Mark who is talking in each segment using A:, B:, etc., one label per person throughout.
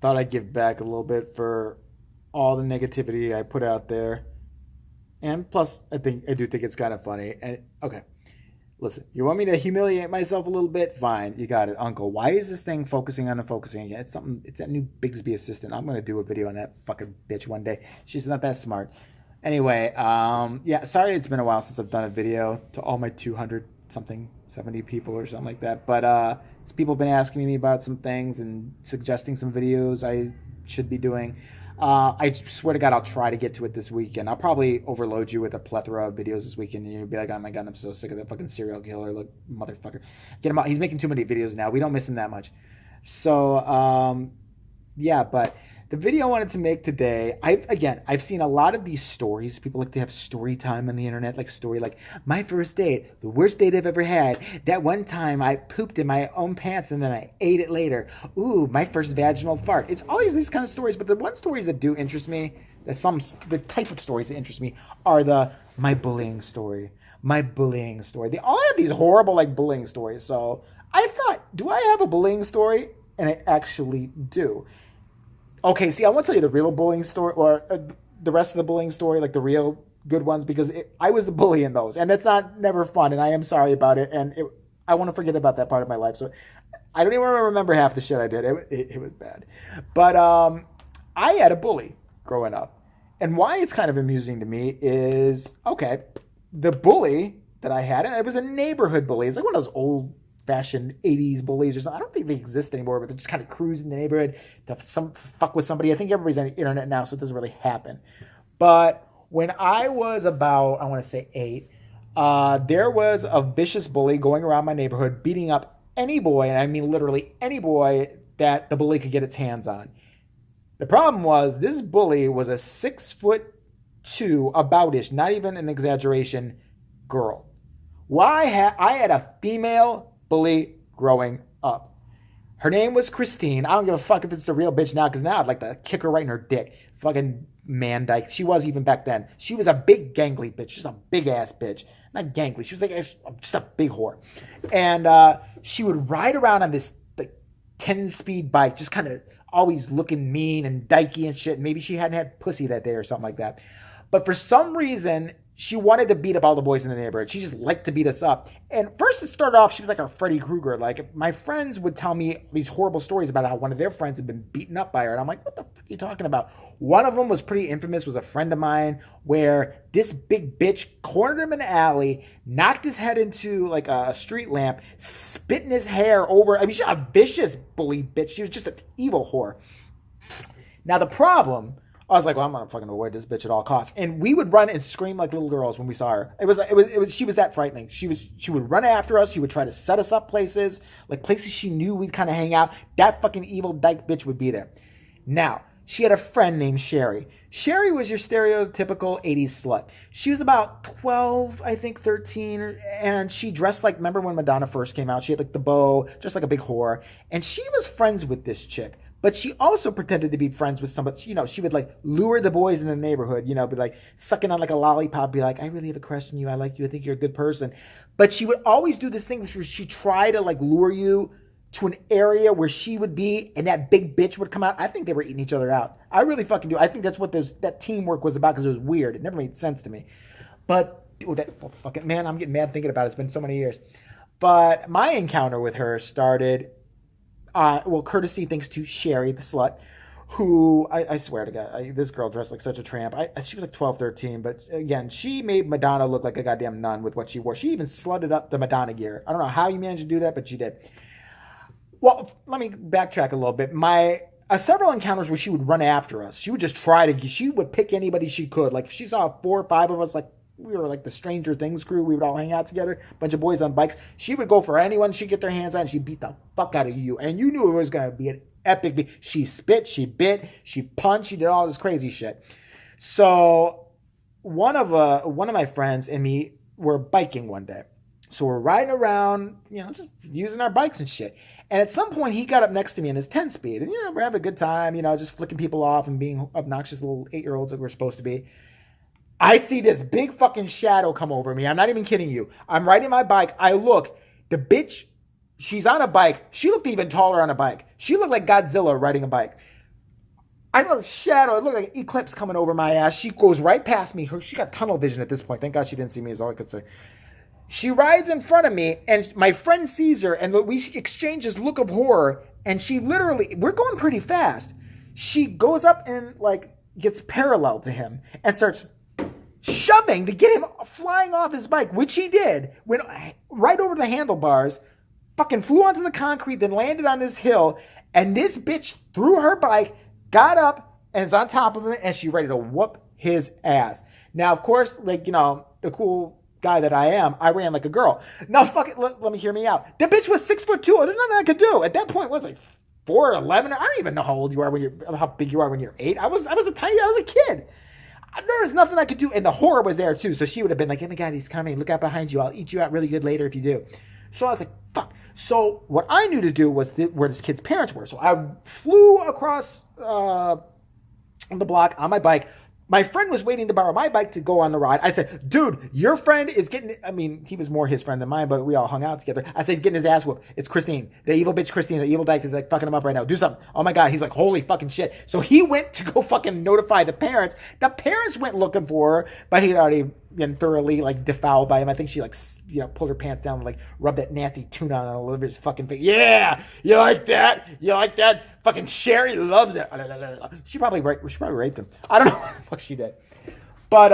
A: thought I'd give back a little bit for all the negativity I put out there. And plus, I do think it's kind of funny. And okay, listen, you want me to humiliate myself a little bit? Fine, you got it, Uncle. Why is this thing focusing on and focusing again? It's something. It's that new Bigsby assistant. I'm gonna do a video on that fucking bitch one day. She's not that smart. Anyway, yeah, sorry it's been a while since I've done a video to all my 200 something 70 people or something like that. But people have been asking me about some things and suggesting some videos I should be doing. I swear to God, I'll try to get to it this weekend. I'll probably overload you with a plethora of videos this weekend, and you'll be like, "Oh my God, I'm so sick of that fucking serial killer, look, motherfucker, get him out." He's making too many videos now. We don't miss him that much. So, yeah, but the video I wanted to make today, I've seen a lot of these stories. People like to have story time on the internet, like my first date, the worst date I've ever had. That one time I pooped in my own pants and then I ate it later. Ooh, my first vaginal fart. It's always these kind of stories, but the one stories that do interest me, the type of stories that interest me are my bullying story. My bullying story. They all have these horrible bullying stories. So I thought, do I have a bullying story? And I actually do. Okay, see, I want to tell you the real bullying story, or the rest of the bullying story, like the real good ones, because I was the bully in those, and it's never fun, and I am sorry about it, and I want to forget about that part of my life, so I don't even remember half the shit I did. It was bad. But I had a bully growing up, and why it's kind of amusing to me is, okay, the bully that I had, and it was a neighborhood bully. It's like one of those old fashioned 80s bullies or something. I don't think they exist anymore, but they're just kind of cruising the neighborhood to fuck with somebody. I think everybody's on the internet now, so it doesn't really happen. But when I was about, I want to say 8, there was a vicious bully going around my neighborhood beating up any boy, and I mean literally any boy that the bully could get its hands on. The problem was this bully was a 6'2", about-ish, not even an exaggeration, girl. I had a female bully growing up. Her name was Christine. I don't give a fuck if it's a real bitch now, because now I'd like to kick her right in her dick. Fucking man dyke. She was even back then. She was a big gangly bitch. Just a big ass bitch. Not gangly. She was like just a big whore. And she would ride around on this 10-speed bike, just kind of always looking mean and dykey and shit. Maybe she hadn't had pussy that day or something like that. But for some reason, she wanted to beat up all the boys in the neighborhood. She just liked to beat us up. And first it started off, she was like a Freddy Krueger. Like, my friends would tell me these horrible stories about how one of their friends had been beaten up by her. And I'm like, what the fuck are you talking about? One of them was pretty infamous, was a friend of mine, where this big bitch cornered him in an alley, knocked his head into like a street lamp, spit in his hair over. I mean, she's a vicious bully bitch. She was just an evil whore. Now the problem, I was like, well, I'm gonna fucking avoid this bitch at all costs. And we would run and scream like little girls when we saw her. She was that frightening. She would run after us. She would try to set us up places, like places she knew we'd kind of hang out. That fucking evil dyke bitch would be there. Now, she had a friend named CHERI. CHERI was your stereotypical 80s slut. She was about 12, I think 13, and she dressed like, remember when Madonna first came out? She had like the bow, just like a big whore. And she was friends with this chick. But she also pretended to be friends with somebody. She would like lure the boys in the neighborhood, be like sucking on like a lollipop, be like, I really have a crush on you. I like you. I think you're a good person. But she would always do this thing where she tried to like lure you to an area where she would be, and that big bitch would come out. I think they were eating each other out. I really fucking do. I think that's what that teamwork was about, because it was weird. It never made sense to me. But fucking man, I'm getting mad thinking about it. It's been so many years. But my encounter with her started, courtesy thanks to CHERI, the slut, who, I swear to God, this girl dressed like such a tramp. She was like 12, 13, but again, she made Madonna look like a goddamn nun with what she wore. She even slutted up the Madonna gear. I don't know how you managed to do that, but she did. Well, let me backtrack a little bit. Several encounters where she would run after us. She would just she would pick anybody she could. Like, if she saw 4 or 5 of us, like, we were like the Stranger Things crew. We would all hang out together, a bunch of boys on bikes. She would go for anyone she'd get their hands on. She'd beat the fuck out of you. And you knew it was going to be an epic beat. She spit, she bit, she punched, she did all this crazy shit. So one of my friends and me were biking one day. So we're riding around, just using our bikes and shit. And at some point, he got up next to me in his 10-speed. And, we're having a good time, just flicking people off and being obnoxious little 8-year-olds that we're supposed to be. I see this big fucking shadow come over me. I'm not even kidding you. I'm riding my bike. I look. The bitch, she's on a bike. She looked even taller on a bike. She looked like Godzilla riding a bike. I saw a shadow. It looked like an eclipse coming over my ass. She goes right past me. She got tunnel vision at this point. Thank God she didn't see me, is all I could say. She rides in front of me, and my friend sees her, and we exchange this look of horror, and she literally, we're going pretty fast. She goes up and, like, gets parallel to him and starts shoving to get him flying off his bike, which he did. Went right over the handlebars, fucking flew onto the concrete, then landed on this hill, and this bitch threw her bike, got up, and is on top of him, and she's ready to whoop his ass. Now, of course, like, you know, the cool guy that I am, I ran like a girl. Now, fuck it, let me hear me out. The bitch was 6'2". There's nothing I could do. At that point, what was I, 4'11"? I don't even know how old you are how big you are when you're 8. I was a kid. There was nothing I could do, and the horror was there too. So she would have been like, "Oh my God, he's coming! Look out behind you! I'll eat you out really good later if you do." So I was like, "Fuck!" So what I knew to do was where this kid's parents were. So I flew across the block on my bike. My friend was waiting to borrow my bike to go on the ride. I said, dude, your friend is getting, I mean, he was more his friend than mine, but we all hung out together. I said, he's getting his ass whooped. It's Christine, the evil bitch Christine, the evil dyke is like fucking him up right now. Do something. Oh my God. He's like, holy fucking shit. So he went to go fucking notify the parents. The parents went looking for her, but he'd already been thoroughly like defouled by him. I think she like, you know, pulled her pants down and like rubbed that nasty tuna on Olivia's fucking face. Yeah. You like that? You like that? Fucking Sherry loves it. She probably raped him. I don't know what the fuck she did. But,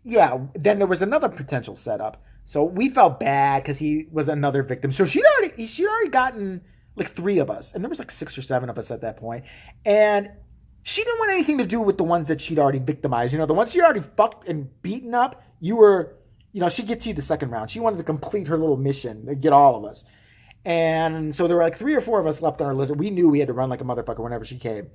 A: yeah, then there was another potential setup. So we felt bad because he was another victim. So she'd already gotten like 3 of us. And there was like 6 or 7 of us at that point. And she didn't want anything to do with the ones that she'd already victimized. You know, the ones she already fucked and beaten up, she'd get to you the second round. She wanted to complete her little mission, to get all of us. And so there were like 3 or 4 of us left on our list. We knew we had to run like a motherfucker whenever she came.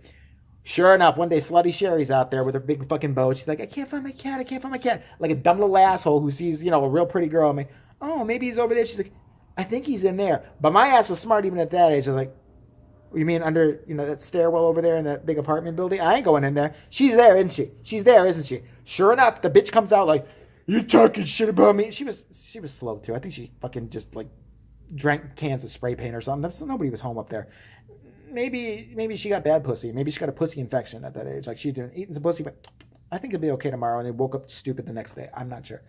A: Sure enough, one day Slutty Sherry's out there with her big fucking boat. She's like, I can't find my cat. Like a dumb little asshole who sees, a real pretty girl. I'm like, oh, maybe he's over there. She's like, I think he's in there. But my ass was smart even at that age. I was like, you mean under, that stairwell over there in that big apartment building? I ain't going in there. She's there, isn't she? She's there, isn't she? Sure enough, the bitch comes out like, you talking shit about me. She was slow too. I think she fucking just like drank cans of spray paint or something. Nobody was home up there. Maybe she got bad pussy. Maybe she got a pussy infection at that age. Like she'd been eating some pussy, but I think it'll be okay tomorrow. And they woke up stupid the next day. I'm not sure.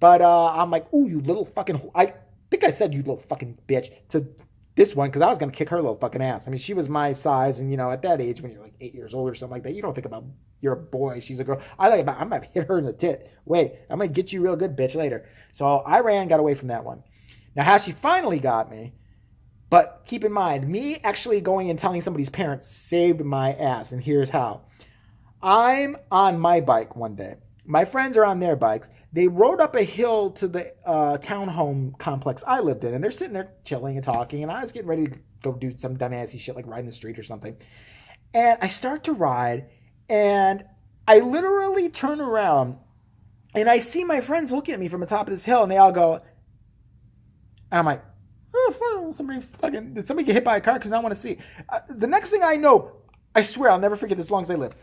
A: But I'm like, ooh, you little fucking... I think I said you little fucking bitch to this one because I was going to kick her little fucking ass. I mean, she was my size. And, at that age, when you're like 8 years old or something like that, you don't think about you're a boy. She's a girl. I might hit her in the tit. Wait, I'm going to get you real good, bitch, later. So I got away from that one. Now, how she finally got me... But keep in mind, me actually going and telling somebody's parents saved my ass. And here's how. I'm on my bike one day. My friends are on their bikes. They rode up a hill to the townhome complex I lived in. And they're sitting there chilling and talking. And I was getting ready to go do some dumbassy shit like ride in the street or something. And I start to ride. And I literally turn around. And I see my friends looking at me from the top of this hill. And they all go. And I'm like. Oh, did somebody get hit by a car? Because I want to see. The next thing I know, I swear I'll never forget this as long as I live.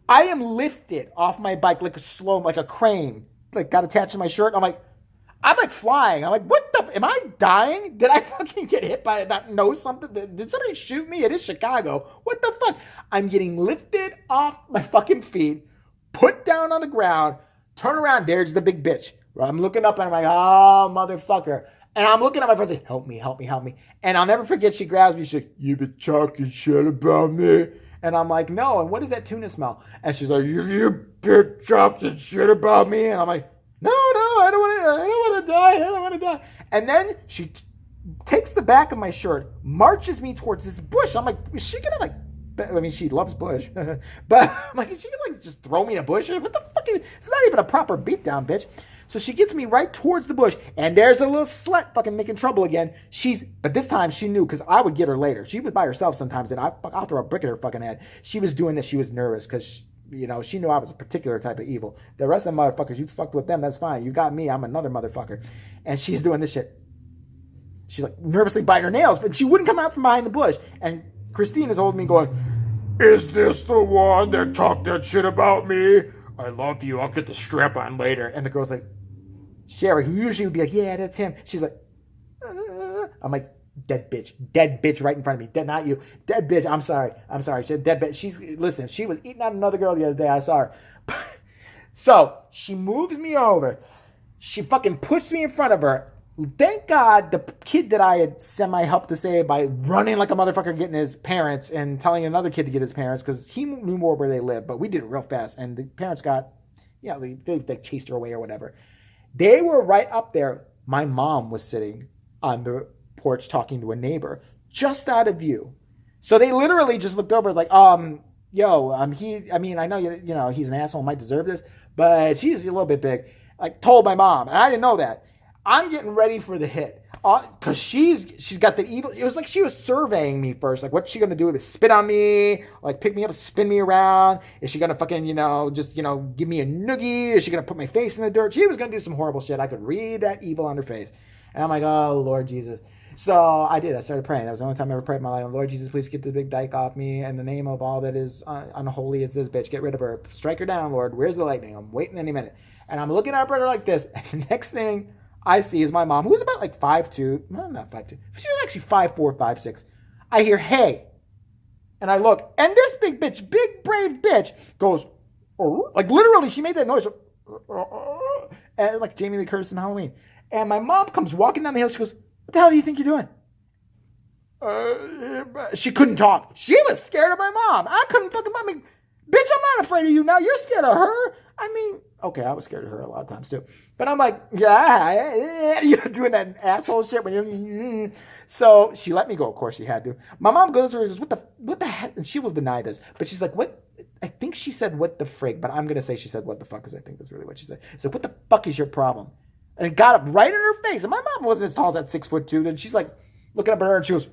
A: I am lifted off my bike like a crane, like got attached to my shirt. I'm like flying. I'm like, what the? Am I dying? Did I fucking get hit by not know something? Did somebody shoot me? It is Chicago. What the fuck? I'm getting lifted off my fucking feet, put down on the ground, turn around. There's the big bitch. I'm looking up and I'm like, oh, motherfucker. And I'm looking at my friends like, help me. And I'll never forget, she grabs me. She's like, you been talking shit about me? And I'm like, no. And what does that tuna smell? And she's like, you been talking shit about me? And I'm like, no, I don't want to die. And then she takes the back of my shirt, marches me towards this bush. I'm like, is she going to she loves bush. But I'm like, is she going to just throw me in a bush? What the fuck? It's not even a proper beatdown, bitch. So she gets me right towards the bush, and there's a little slut fucking making trouble again. But this time she knew because I would get her later. She was by herself sometimes, and I'll throw a brick at her fucking head. She was doing this. She was nervous because, she knew I was a particular type of evil. The rest of the motherfuckers, you fucked with them, that's fine. You got me, I'm another motherfucker. And she's doing this shit. She's like nervously biting her nails, but she wouldn't come out from behind the bush. And Christine is holding me going, is this the one that talked that shit about me? I love you. I'll get the strap on later. And the girl's like, Sherry, who usually would be like, yeah, that's him. She's like, I'm like, dead bitch right in front of me. Dead, not you. Dead bitch. I'm sorry. She's a dead bitch. Listen, she was eating out another girl the other day. I saw her. So she moves me over. She fucking pushed me in front of her. Thank God the kid that I had semi-helped to save by running like a motherfucker getting his parents and telling another kid to get his parents because he knew more where they lived, but we did it real fast. And the parents got, they chased her away or whatever. They were right up there. My mom was sitting on the porch talking to a neighbor just out of view. So they literally just looked over like, I know, he's an asshole, might deserve this, but she's a little bit big. Like, told my mom, and I didn't know that. I'm getting ready for the hit because she's got the evil. It was like she was surveying me first. Like, what's she gonna do? Spit on me? Like, pick me up, spin me around? Is she gonna fucking give me a noogie? Is she gonna put my face in the dirt? She was gonna do some horrible shit. I could read that evil on her face, and I'm like, oh Lord Jesus. So I did. I started praying. That was the only time I ever prayed in my life. Lord Jesus, please get this big dyke off me. In the name of all that is unholy, it's this bitch. Get rid of her. Strike her down, Lord. Where's the lightning? I'm waiting any minute. And I'm looking at her like this. And the next thing I see is my mom, who was about like 5'2". No, not 5'2". She was actually 5'4", 5'6". I hear, hey. And I look. And this big bitch, big brave bitch, goes, oh. Like literally, she made that noise. And like Jamie Lee Curtis in Halloween. And my mom comes walking down the hill. She goes, what the hell do you think you're doing? She couldn't talk. She was scared of my mom. I couldn't fucking mom. Bitch, I'm not afraid of you now. You're scared of her. I mean, okay, I was scared of her a lot of times too. But I'm like, yeah, you're doing that asshole shit when you're. So she let me go. Of course she had to. My mom goes to her and says, what the heck? And she will deny this. But she's like, what? I think she said, what the frig? But I'm going to say she said, what the fuck? Because I think that's really what she said. She said, what the fuck is your problem? And it got up right in her face. And my mom wasn't as tall as that 6'2". And she's like looking up at her and she goes,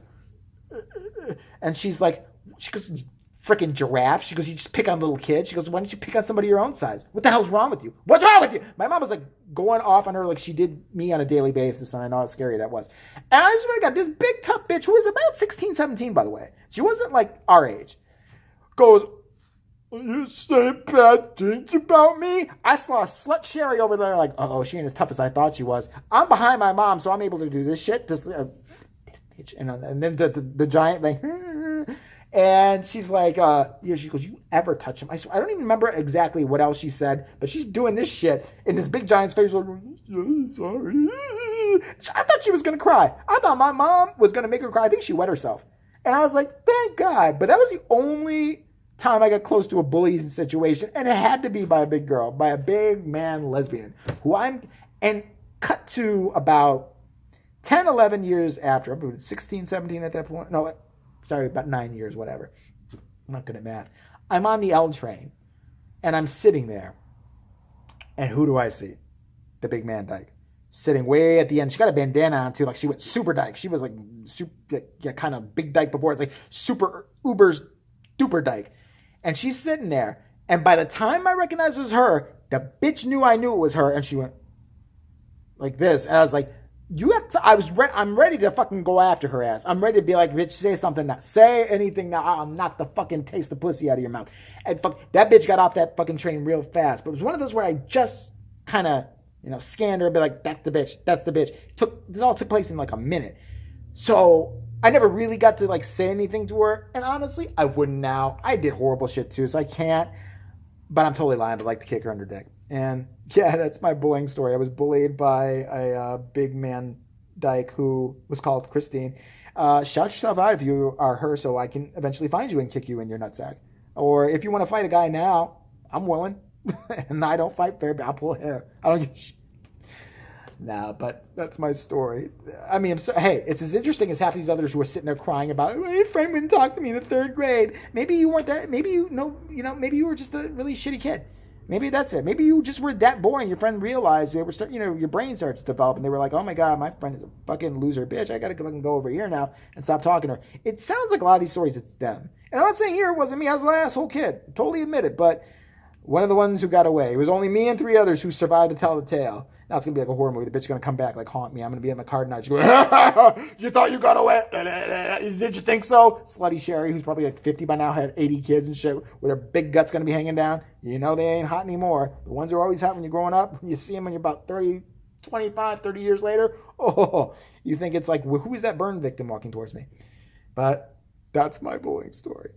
A: and she's like, she goes, freaking giraffe. She goes, you just pick on little kids. She goes, why don't you pick on somebody your own size? What the hell's wrong with you? What's wrong with you? My mom was like going off on her like she did me on a daily basis. And I know how scary that was. And I just really got this big tough bitch who was about 16, 17, by the way. She wasn't like our age. Goes, you say bad things about me? I saw a slut CHERI over there like, oh, she ain't as tough as I thought she was. I'm behind my mom, so I'm able to do this shit. And then the giant thing. And she's like, she goes, you ever touch him? I don't even remember exactly what else she said, but she's doing this shit in this big giant's face. Like, sorry. I thought she was going to cry. I thought my mom was going to make her cry. I think she wet herself. And I was like, thank God. But that was the only time I got close to a bullying situation, and it had to be by a big girl, by a big man lesbian, and cut to about 10, 11 years after, I'm 16, 17 at that point, no, sorry, about 9 years, whatever, I'm not good at math, I'm on the L train, and I'm sitting there, and who do I see? The big man dyke, sitting way at the end. She got a bandana on too, like she went super dyke. She was like super, kind of big dyke before, it's like super uber duper dyke. And she's sitting there. And by the time I recognized it was her, the bitch knew I knew it was her. And she went like this. And I was like, I'm ready to fucking go after her ass. I'm ready to be like, bitch, say something now. Say anything now. I'll knock the fucking taste of pussy out of your mouth. And that bitch got off that fucking train real fast. But it was one of those where I just kind of, scanned her and be like, that's the bitch. That's the bitch. This all took place in like a minute. So I never really got to like say anything to her. And honestly, I wouldn't now. I did horrible shit too, so I can't. But I'm totally lying. I'd like to kick her under dick. And yeah, that's my bullying story. I was bullied by a big man dyke who was called Christine. Shout yourself out if you are her so I can eventually find you and kick you in your nutsack. Or if you want to fight a guy now, I'm willing. And I don't fight fair, but I'll pull hair. I don't give a shit. Nah, but that's my story. I mean, hey, it's as interesting as half these others who are sitting there crying about, my friend wouldn't talk to me in the third grade. Maybe you weren't that, maybe maybe you were just a really shitty kid. Maybe that's it. Maybe you just were that boring. Your friend realized they were your brain starts to develop and they were like, oh my God, my friend is a fucking loser bitch. I got to fucking go over here now and stop talking to her. It sounds like a lot of these stories, it's them. And I'm not saying here it wasn't me. I was the asshole kid. Totally admit it. But one of the ones who got away. It was only me and 3 others who survived to tell the tale. Now it's going to be like a horror movie. The bitch is going to come back, like, haunt me. I'm going to be in the car tonight. She's going, you thought you got away? Did you think so? Slutty CHERI, who's probably like 50 by now, had 80 kids and shit, with her big guts going to be hanging down. You know they ain't hot anymore. The ones who are always hot when you're growing up, you see them when you're about 30, 25, 30 years later, oh, you think it's like, who is that burn victim walking towards me? But that's my bullying story.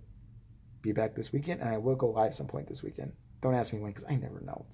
A: Be back this weekend, and I will go live some point this weekend. Don't ask me when, because I never know.